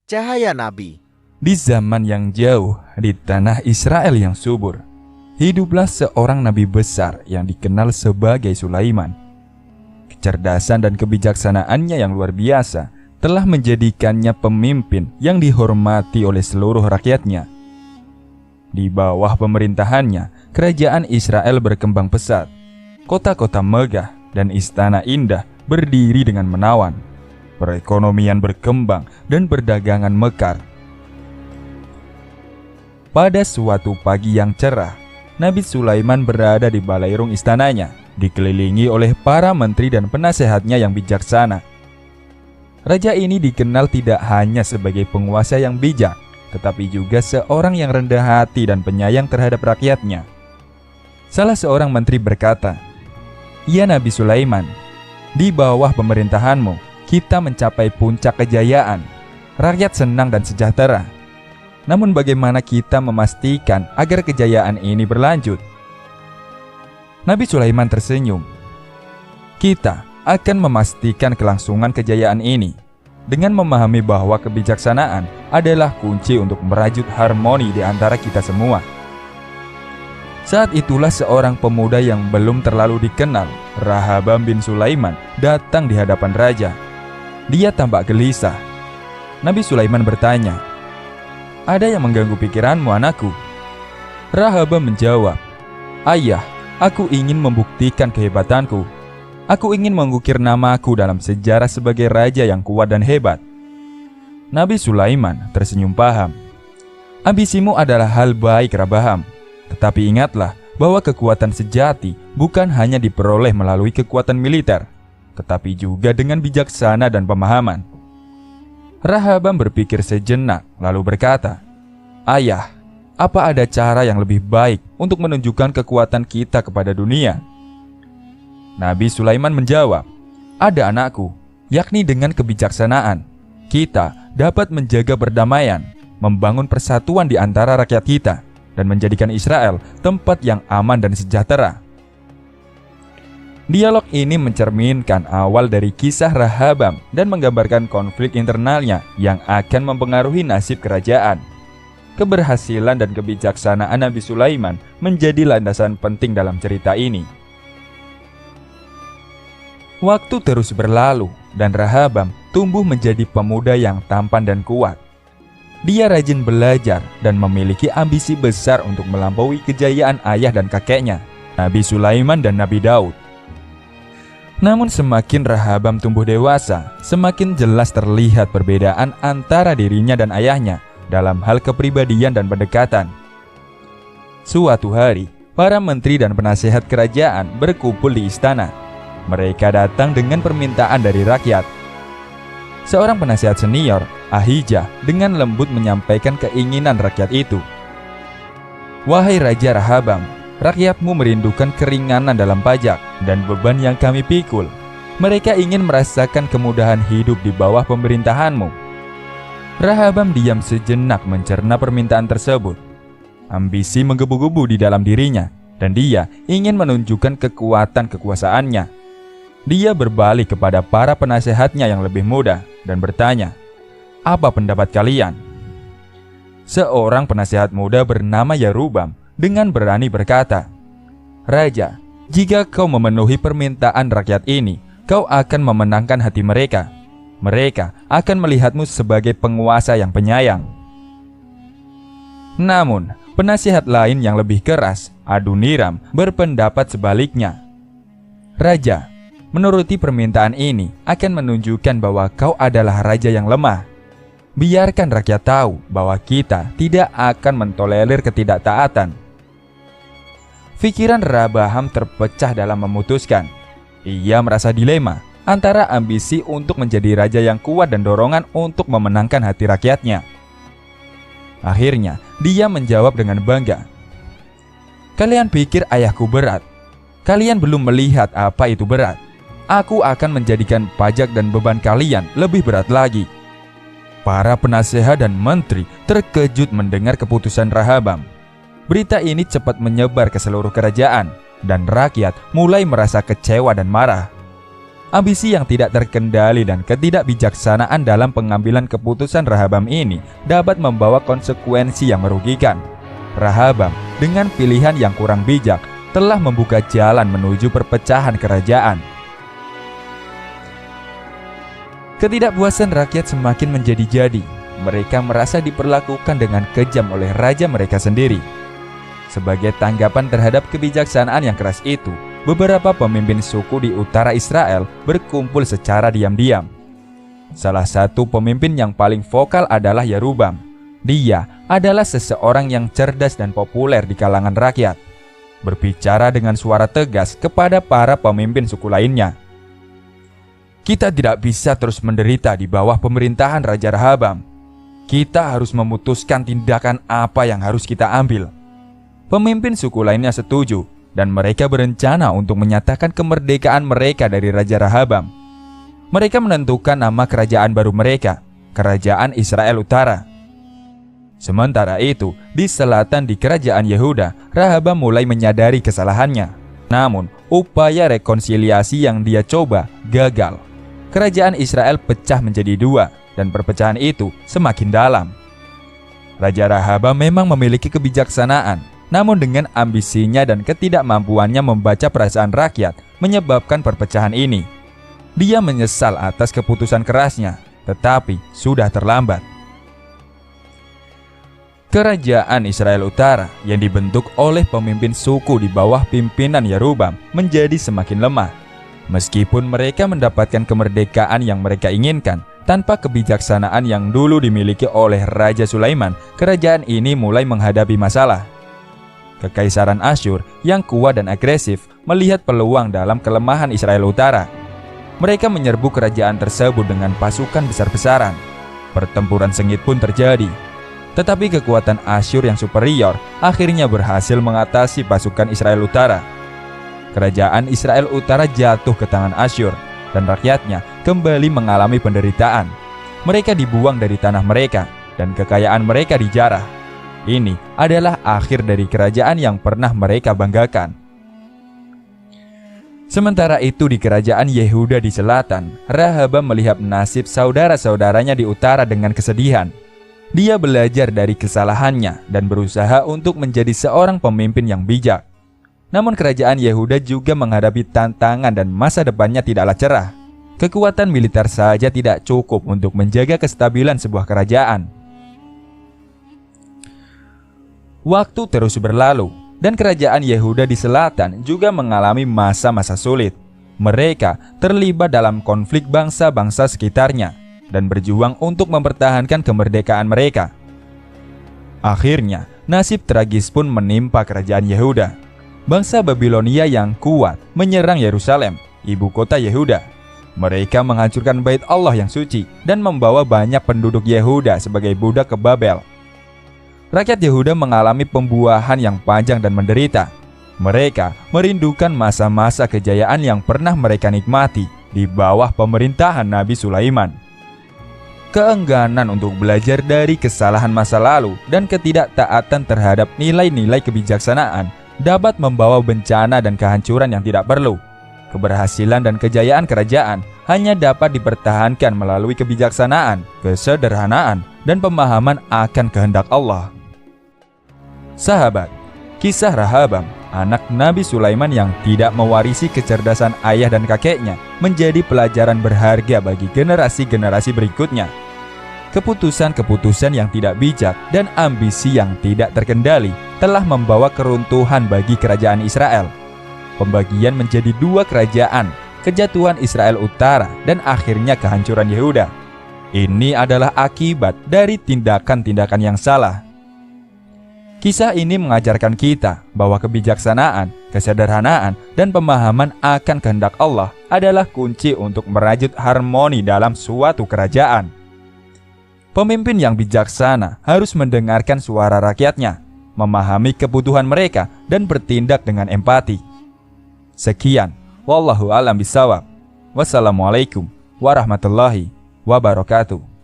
cahaya nabi. Di zaman yang jauh, di tanah Israel yang subur, hiduplah seorang nabi besar yang dikenal sebagai Sulaiman. Kecerdasan dan kebijaksanaannya yang luar biasa telah menjadikannya pemimpin yang dihormati oleh seluruh rakyatnya. Di bawah pemerintahannya, kerajaan Israel berkembang pesat. Kota-kota megah dan istana indah berdiri dengan menawan. Perekonomian berkembang dan perdagangan mekar. Pada suatu pagi yang cerah, Nabi Sulaiman berada di balairung istananya, dikelilingi oleh para menteri dan penasehatnya yang bijaksana. Raja ini dikenal tidak hanya sebagai penguasa yang bijak, tetapi juga seorang yang rendah hati dan penyayang terhadap rakyatnya. Salah seorang menteri berkata, "Ya Nabi Sulaiman, di bawah pemerintahanmu, kita mencapai puncak kejayaan. Rakyat senang dan sejahtera. Namun bagaimana kita memastikan agar kejayaan ini berlanjut?" Nabi Sulaiman tersenyum. "Kita akan memastikan kelangsungan kejayaan ini dengan memahami bahwa kebijaksanaan adalah kunci untuk merajut harmoni di antara kita semua." Saat itulah seorang pemuda yang belum terlalu dikenal, Rahabam bin Sulaiman, datang di hadapan raja. Dia tampak gelisah. Nabi Sulaiman bertanya, "Ada yang mengganggu pikiranmu, anakku?" Rahabam menjawab, "Ayah, aku ingin membuktikan kehebatanku. Aku ingin mengukir namaku dalam sejarah sebagai raja yang kuat dan hebat." Nabi Sulaiman tersenyum paham. "Ambisimu adalah hal baik, Rahabam. Tetapi ingatlah bahwa kekuatan sejati bukan hanya diperoleh melalui kekuatan militer, tetapi juga dengan bijaksana dan pemahaman." Rahabam berpikir sejenak, lalu berkata, "Ayah, apa ada cara yang lebih baik untuk menunjukkan kekuatan kita kepada dunia?" Nabi Sulaiman menjawab, "Ada anakku, yakni dengan kebijaksanaan. Kita dapat menjaga perdamaian, membangun persatuan di antara rakyat kita, dan menjadikan Israel tempat yang aman dan sejahtera." Dialog ini mencerminkan awal dari kisah Rahabam dan menggambarkan konflik internalnya yang akan mempengaruhi nasib kerajaan. Keberhasilan dan kebijaksanaan Nabi Sulaiman menjadi landasan penting dalam cerita ini. Waktu terus berlalu dan Rahabam tumbuh menjadi pemuda yang tampan dan kuat. Dia rajin belajar dan memiliki ambisi besar untuk melampaui kejayaan ayah dan kakeknya, Nabi Sulaiman dan Nabi Daud. Namun semakin Rahabam tumbuh dewasa, semakin jelas terlihat perbedaan antara dirinya dan ayahnya dalam hal kepribadian dan pendekatan. Suatu hari, para menteri dan penasehat kerajaan berkumpul di istana. Mereka datang dengan permintaan dari rakyat. Seorang penasehat senior, Ahijah, dengan lembut menyampaikan keinginan rakyat itu. "Wahai Raja Rahabam, rakyatmu merindukan keringanan dalam pajak dan beban yang kami pikul. Mereka ingin merasakan kemudahan hidup di bawah pemerintahanmu." Rahabam diam sejenak mencerna permintaan tersebut. Ambisi menggebu-gebu di dalam dirinya, dan dia ingin menunjukkan kekuatan kekuasaannya. Dia berbalik kepada para penasehatnya yang lebih muda dan bertanya, "Apa pendapat kalian?" Seorang penasehat muda bernama Yarubam dengan berani berkata, "Raja, jika kau memenuhi permintaan rakyat ini, kau akan memenangkan hati mereka. Mereka akan melihatmu sebagai penguasa yang penyayang." Namun, penasihat lain yang lebih keras, Adoniram, berpendapat sebaliknya. "Raja, menuruti permintaan ini akan menunjukkan bahwa kau adalah raja yang lemah. Biarkan rakyat tahu bahwa kita tidak akan mentolerir ketidaktaatan." Pikiran Rahabam terpecah dalam memutuskan. Ia merasa dilema antara ambisi untuk menjadi raja yang kuat dan dorongan untuk memenangkan hati rakyatnya. Akhirnya, dia menjawab dengan bangga, "Kalian pikir ayahku berat? Kalian belum melihat apa itu berat. Aku akan menjadikan pajak dan beban kalian lebih berat lagi." Para penasehat dan menteri terkejut mendengar keputusan Rahabam. Berita ini cepat menyebar ke seluruh kerajaan, dan rakyat mulai merasa kecewa dan marah. Ambisi yang tidak terkendali dan ketidakbijaksanaan dalam pengambilan keputusan Rehabam ini dapat membawa konsekuensi yang merugikan. Rehabam dengan pilihan yang kurang bijak telah membuka jalan menuju perpecahan kerajaan. Ketidakpuasan rakyat semakin menjadi-jadi. Mereka merasa diperlakukan dengan kejam oleh raja mereka sendiri. Sebagai tanggapan terhadap kebijaksanaan yang keras itu, beberapa pemimpin suku di utara Israel berkumpul secara diam-diam. Salah satu pemimpin yang paling vokal adalah Yerubam. Dia adalah seseorang yang cerdas dan populer di kalangan rakyat. Berbicara dengan suara tegas kepada para pemimpin suku lainnya. Kita tidak bisa terus menderita di bawah pemerintahan Raja Rehabam. Kita harus memutuskan tindakan apa yang harus kita ambil. Pemimpin suku lainnya setuju, dan mereka berencana untuk menyatakan kemerdekaan mereka dari Raja Rehabam. Mereka menentukan nama kerajaan baru mereka, Kerajaan Israel Utara. Sementara itu, di selatan di Kerajaan Yehuda, Rehabam mulai menyadari kesalahannya. Namun, upaya rekonsiliasi yang dia coba gagal. Kerajaan Israel pecah menjadi dua, dan perpecahan itu semakin dalam. Raja Rehabam memang memiliki kebijaksanaan, namun dengan ambisinya dan ketidakmampuannya membaca perasaan rakyat menyebabkan perpecahan ini. Dia menyesal atas keputusan kerasnya, tetapi sudah terlambat. Kerajaan Israel Utara yang dibentuk oleh pemimpin suku di bawah pimpinan Yerubam menjadi semakin lemah. Meskipun mereka mendapatkan kemerdekaan yang mereka inginkan, tanpa kebijaksanaan yang dulu dimiliki oleh Raja Sulaiman, kerajaan ini mulai menghadapi masalah. Kekaisaran Asyur yang kuat dan agresif melihat peluang dalam kelemahan Israel Utara. Mereka menyerbu kerajaan tersebut dengan pasukan besar-besaran. Pertempuran sengit pun terjadi. Tetapi kekuatan Asyur yang superior akhirnya berhasil mengatasi pasukan Israel Utara. Kerajaan Israel Utara jatuh ke tangan Asyur, dan rakyatnya kembali mengalami penderitaan. Mereka dibuang dari tanah mereka, dan kekayaan mereka dijarah. Ini adalah akhir dari kerajaan yang pernah mereka banggakan. Sementara itu di kerajaan Yehuda di selatan, Rehabam melihat nasib saudara-saudaranya di utara dengan kesedihan. Dia belajar dari kesalahannya dan berusaha untuk menjadi seorang pemimpin yang bijak. Namun kerajaan Yehuda juga menghadapi tantangan dan masa depannya tidaklah cerah. Kekuatan militer saja tidak cukup untuk menjaga kestabilan sebuah kerajaan. Waktu terus berlalu, dan kerajaan Yehuda di selatan juga mengalami masa-masa sulit. Mereka terlibat dalam konflik bangsa-bangsa sekitarnya dan berjuang untuk mempertahankan kemerdekaan mereka. Akhirnya, nasib tragis pun menimpa kerajaan Yehuda. Bangsa Babilonia yang kuat menyerang Yerusalem, ibu kota Yehuda. Mereka menghancurkan bait Allah yang suci dan membawa banyak penduduk Yehuda sebagai budak ke Babel. Rakyat Yehuda mengalami pembuahan yang panjang dan menderita. Mereka merindukan masa-masa kejayaan yang pernah mereka nikmati di bawah pemerintahan Nabi Sulaiman. Keengganan untuk belajar dari kesalahan masa lalu dan ketidaktaatan terhadap nilai-nilai kebijaksanaan dapat membawa bencana dan kehancuran yang tidak perlu. Keberhasilan dan kejayaan kerajaan hanya dapat dipertahankan melalui kebijaksanaan, kesederhanaan, dan pemahaman akan kehendak Allah. Sahabat, kisah Rehabam, anak Nabi Sulaiman yang tidak mewarisi kecerdasan ayah dan kakeknya, menjadi pelajaran berharga bagi generasi-generasi berikutnya. Keputusan-keputusan yang tidak bijak dan ambisi yang tidak terkendali telah membawa keruntuhan bagi kerajaan Israel. Pembagian menjadi dua kerajaan, kejatuhan Israel Utara dan akhirnya kehancuran Yehuda. Ini adalah akibat dari tindakan-tindakan yang salah. Kisah ini mengajarkan kita bahwa kebijaksanaan, kesederhanaan, dan pemahaman akan kehendak Allah adalah kunci untuk merajut harmoni dalam suatu kerajaan. Pemimpin yang bijaksana harus mendengarkan suara rakyatnya, memahami kebutuhan mereka, dan bertindak dengan empati. Sekian, wallahu a'lam bishawab. Wassalamualaikum warahmatullahi wabarakatuh.